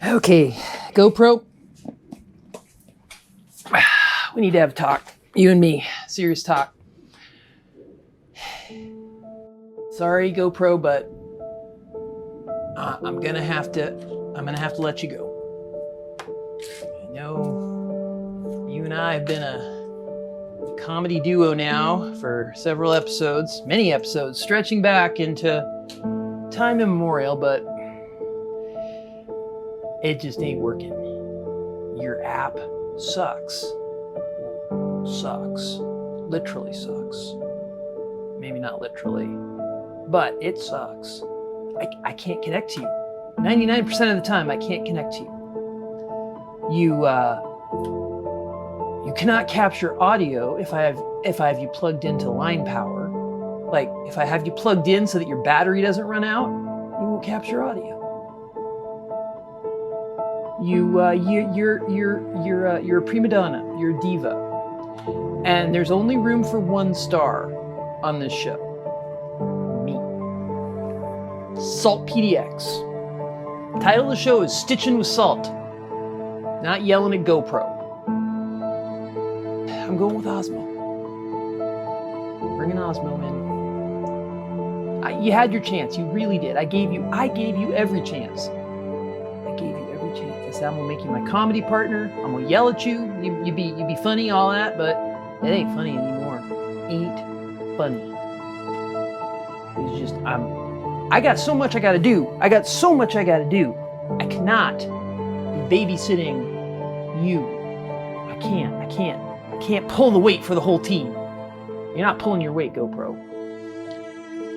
Okay, GoPro. We need to have a talk. You and me, serious talk. Sorry, GoPro, but I'm gonna have to let you go. I know you and I have been a comedy duo now for several episodes, many episodes, stretching back into time immemorial, but it just ain't working. Your app sucks. Sucks. Literally sucks. Maybe not literally, but it sucks. I can't connect to you. 99% of the time, I can't connect to you. You cannot capture audio if I have you plugged into line power. Like if I have you plugged in so that your battery doesn't run out, you won't capture audio. You're a prima donna. You're a diva, and there's only room for one star on this show. Me. SaltPDX. Title of the show is Stitchin' With Salt. Not yelling at GoPro. I'm going with Osmo. Bring an Osmo in. You had your chance. You really did. I gave you every chance. I said, I'm gonna make you my comedy partner. I'm gonna yell at you. You be funny, all that, but it ain't funny anymore. Ain't funny. It's just I got so much I gotta do. I cannot be babysitting you. I can't pull the weight for the whole team. You're not pulling your weight, GoPro.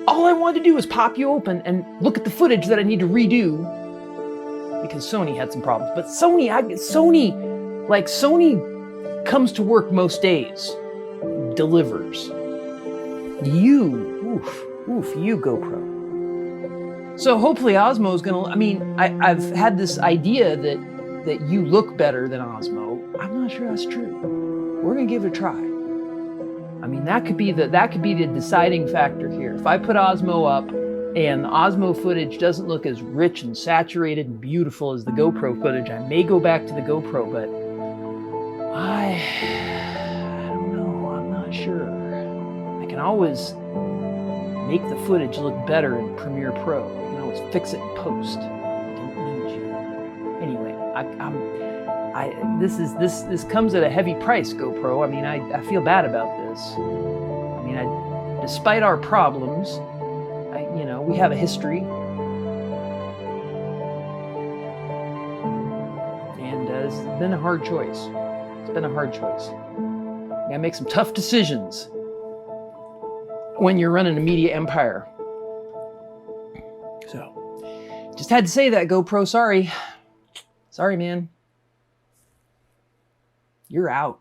All I wanted to do was pop you open and look at the footage that I need to redo, because Sony had some problems. But Sony comes to work most days, delivers. You GoPro. So hopefully Osmo's gonna, I've had this idea that you look better than Osmo. I'm not sure that's true. We're gonna give it a try. That could be the deciding factor here. If I put Osmo up and the Osmo footage doesn't look as rich and saturated and beautiful as the GoPro footage, I may go back to the GoPro, but I don't know, I'm not sure. I can always make the footage look better in Premiere Pro. I can always fix it in post. I don't need you. Anyway, this comes at a heavy price, GoPro. I feel bad about this. Despite our problems, we have a history, and it's been a hard choice. You gotta make some tough decisions when you're running a media empire. So, just had to say that, GoPro. Sorry, man. You're out.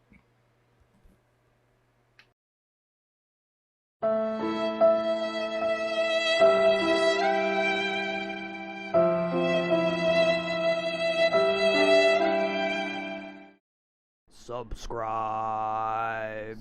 Subscribe.